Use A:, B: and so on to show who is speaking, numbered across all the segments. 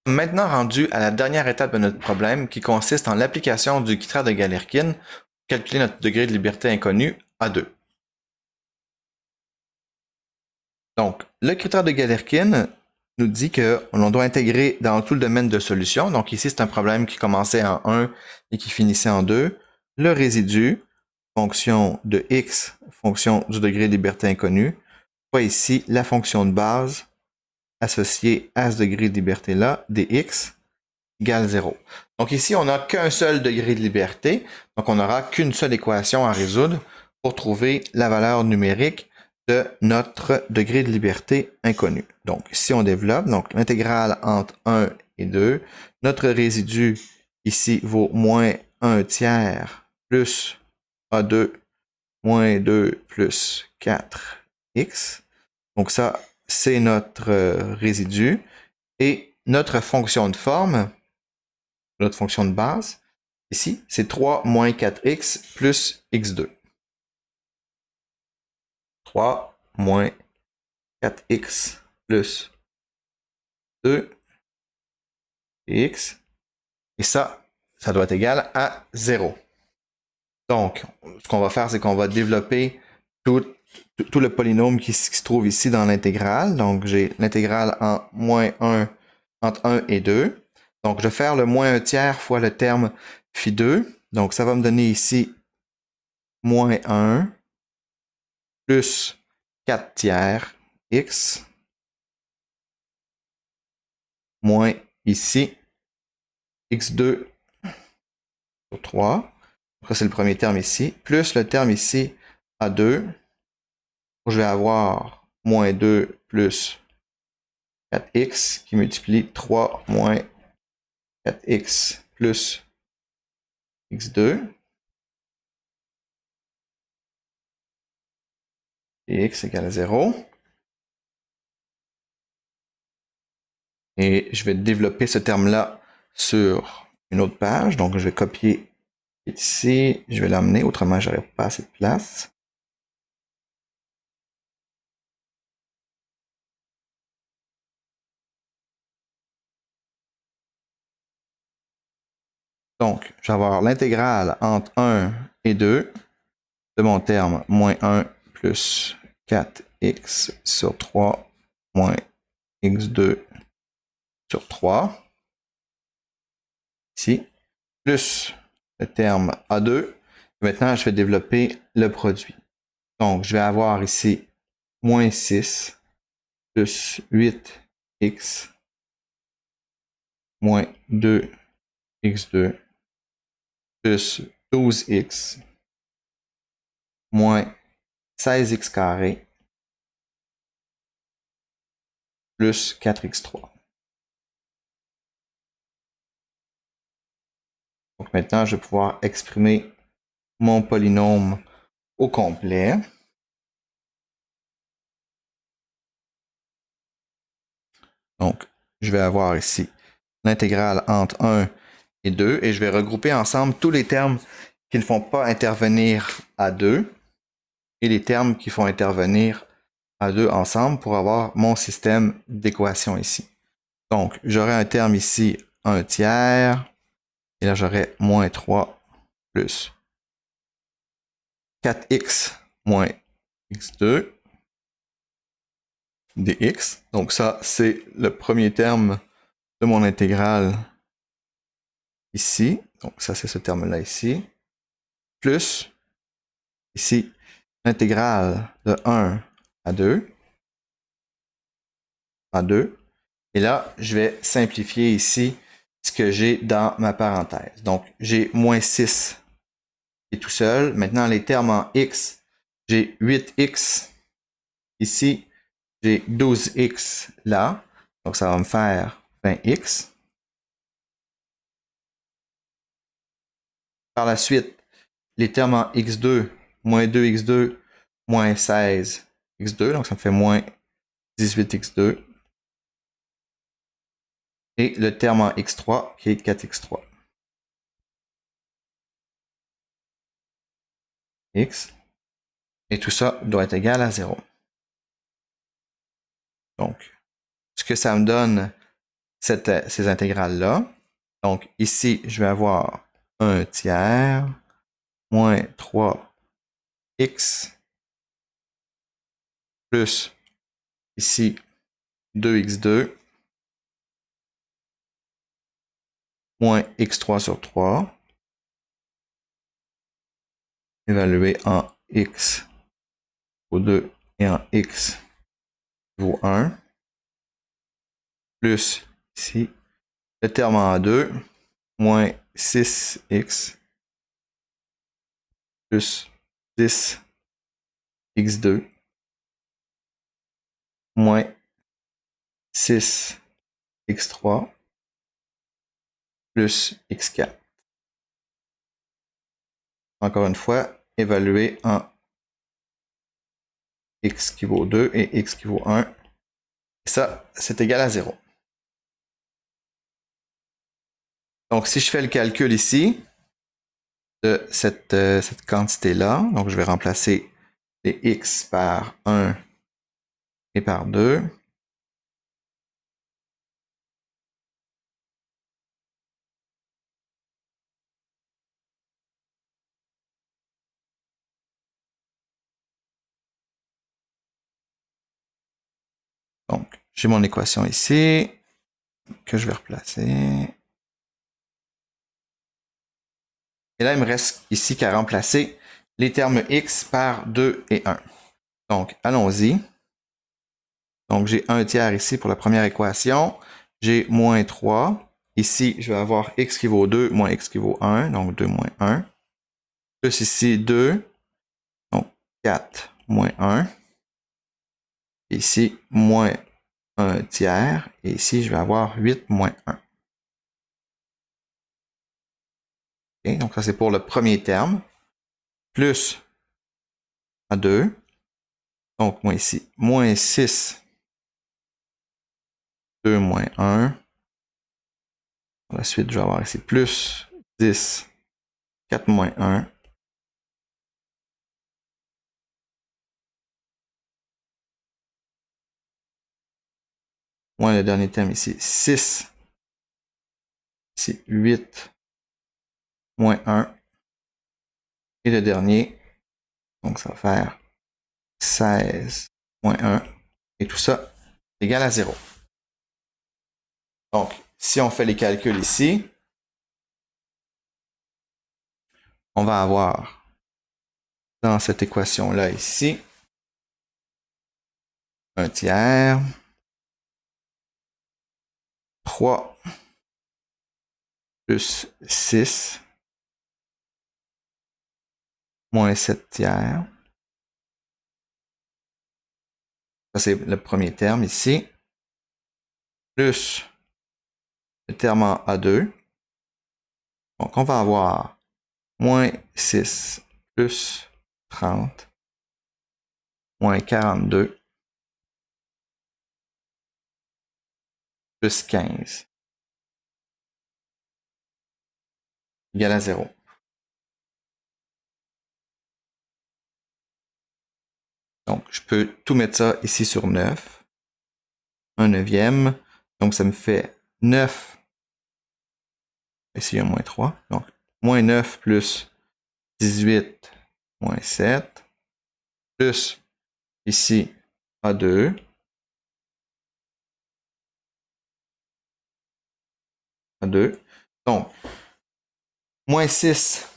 A: Maintenant rendu à la dernière étape de notre problème qui consiste en l'application du critère de Galerkin pour calculer notre degré de liberté inconnu à 2. Donc, le critère de Galerkin nous dit qu'on doit intégrer dans tout le domaine de solution, donc ici c'est un problème qui commençait en 1 et qui finissait en 2, le résidu, fonction de x, fonction du degré de liberté inconnu, soit ici la fonction de base associée à ce degré de liberté-là, dx, égale 0. Donc ici, on n'a qu'un seul degré de liberté, donc on n'aura qu'une seule équation à résoudre pour trouver la valeur numérique de notre degré de liberté inconnu. Donc si on développe, donc l'intégrale entre 1 et 2, notre résidu ici vaut moins 1 tiers plus A2 moins 2 plus 4x. Donc ça, c'est notre résidu. Et notre fonction de forme, notre fonction de base, ici, c'est 3 moins 4x plus x2. 3 moins 4x plus 2 x. Et ça doit être égal à 0. Donc, ce qu'on va faire, c'est qu'on va développer tout le polynôme qui se trouve ici dans l'intégrale. Donc, j'ai l'intégrale en moins 1 entre 1 et 2. Donc, je vais faire le moins 1 tiers fois le terme phi2. Donc, ça va me donner ici moins 1 plus 4 tiers x moins ici x2 sur 3. Ça, c'est le premier terme ici. Plus le terme ici à 2. Je vais avoir moins 2 plus 4x qui multiplie 3 moins 4x plus x2. Et x égale à 0. Et je vais développer ce terme-là sur une autre page. Donc, je vais copier ici. Je vais l'emmener, autrement, je n'aurai pas assez de place. Donc, je vais avoir l'intégrale entre 1 et 2 de mon terme moins 1 plus 4x sur 3 moins x2 sur 3. Ici, plus le terme A2. Maintenant, je vais développer le produit. Donc, je vais avoir ici moins 6 plus 8x moins 2x2 plus 12x moins 16x carré plus 4x3. Donc maintenant, je vais pouvoir exprimer mon polynôme au complet. Donc, je vais avoir ici l'intégrale entre 1 et 2 et je vais regrouper ensemble tous les termes qui ne font pas intervenir à 2 et les termes qui font intervenir à 2 ensemble pour avoir mon système d'équations ici. Donc, j'aurai un terme ici 1 tiers et là j'aurai moins 3 plus 4x moins x2 dx. Donc ça, c'est le premier terme de mon intégrale ici. Donc ça, c'est ce terme-là ici. Plus, ici, l'intégrale de 1 à 2. À 2. Et là, je vais simplifier ici ce que j'ai dans ma parenthèse. Donc, j'ai moins 6 qui est tout seul. Maintenant, les termes en x, j'ai 8x ici. J'ai 12x là. Donc, ça va me faire 20x. Par la suite, les termes en x2, moins 2x2, moins 16x2. Donc, ça me fait moins 18x2. Et le terme en x3 qui est 4x3. X. Et tout ça doit être égal à 0. Donc, ce que ça me donne ces intégrales-là. Donc, ici, je vais avoir 1 tiers moins 3x plus ici 2x2 moins x3 sur 3 évalué en x vaut 2 et en x vaut 1 plus ici le terme en 2 moins 6x plus 10x2 moins 6x3 plus x4. Encore une fois, évalué en x qui vaut 2 et x qui vaut 1. Et ça, c'est égal à 0. Donc, si je fais le calcul ici de cette quantité-là, donc je vais remplacer les x par 1 et par 2. Donc, j'ai mon équation ici que je vais replacer. Et là, il me reste ici qu'à remplacer les termes x par 2 et 1. Donc, allons-y. Donc, j'ai 1 tiers ici pour la première équation. J'ai moins 3. Ici, je vais avoir x qui vaut 2 moins x qui vaut 1. Donc, 2 moins 1. Plus ici, 2. Donc, 4 moins 1. Ici, moins 1 tiers. Et ici, je vais avoir 8 moins 1. Okay, donc, ça, c'est pour le premier terme. Plus à 2. Donc, moi ici, moins 6, 2 moins 1. Par la suite, je vais avoir ici plus 10, 4 moins 1. Moins le dernier terme ici, 6. Ici, 8, moins 1. Et le dernier, donc ça va faire 16, moins 1. Et tout ça égal à 0. Donc, si on fait les calculs ici, on va avoir dans cette équation-là ici, 1 tiers, 3 plus 6, moins 7 tiers. Ça, c'est le premier terme ici. Plus le terme en A2. Donc, on va avoir moins 6 plus 30 moins 42 plus 15 égal à 0. Donc, je peux tout mettre ça ici sur 9. 1 neuvième. Donc, ça me fait 9. Ici, il y a moins 3. Donc, moins 9 plus 18 moins 7. Plus, ici, A2. A2. Donc, moins 6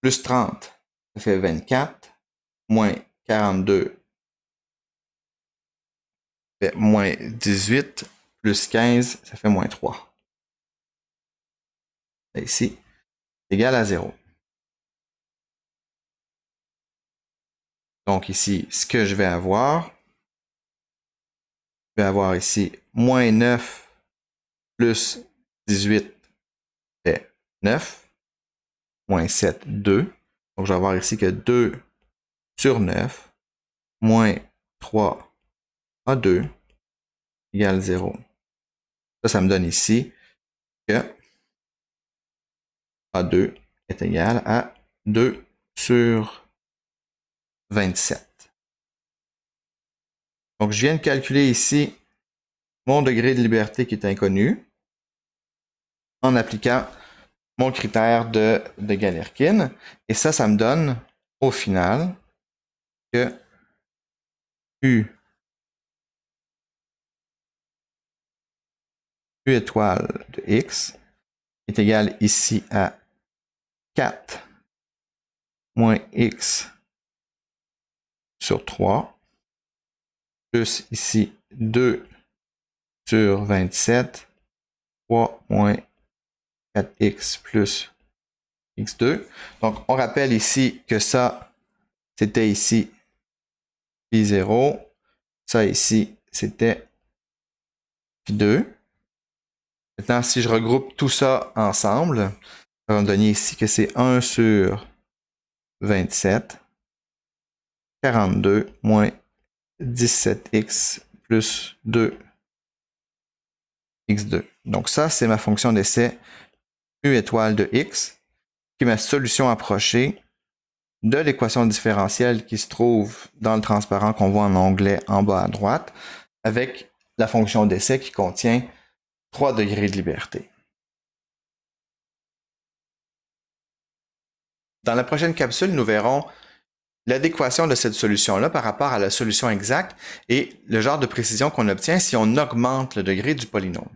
A: plus 30, ça fait 24. Moins 42 fait moins 18. Plus 15, ça fait moins 3. Et ici, égal à 0. Donc ici, ce que je vais avoir ici moins 9 plus 18 fait 9. Moins 7, 2. Donc je vais avoir ici que 2 sur 9 moins 3 à 2 égale 0. Ça me donne ici que A2 est égal à 2 sur 27. Donc, je viens de calculer ici mon degré de liberté qui est inconnu. en appliquant mon critère de Galerkin. Et ça me donne au final que U étoile de X est égal ici à 4 moins X sur 3, plus ici 2 sur 27, 3 moins 4x plus x2. Donc, on rappelle ici que ça, c'était ici pi0. Ça ici, c'était pi2. Maintenant, si je regroupe tout ça ensemble, ça va me donner ici que c'est 1 sur 27, 42 moins 17x plus 2 x2. Donc ça, c'est ma fonction d'essai U étoile de x, qui est ma solution approchée de l'équation différentielle qui se trouve dans le transparent qu'on voit en onglet en bas à droite, avec la fonction d'essai qui contient 3 degrés de liberté. Dans la prochaine capsule, nous verrons l'adéquation de cette solution-là par rapport à la solution exacte et le genre de précision qu'on obtient si on augmente le degré du polynôme.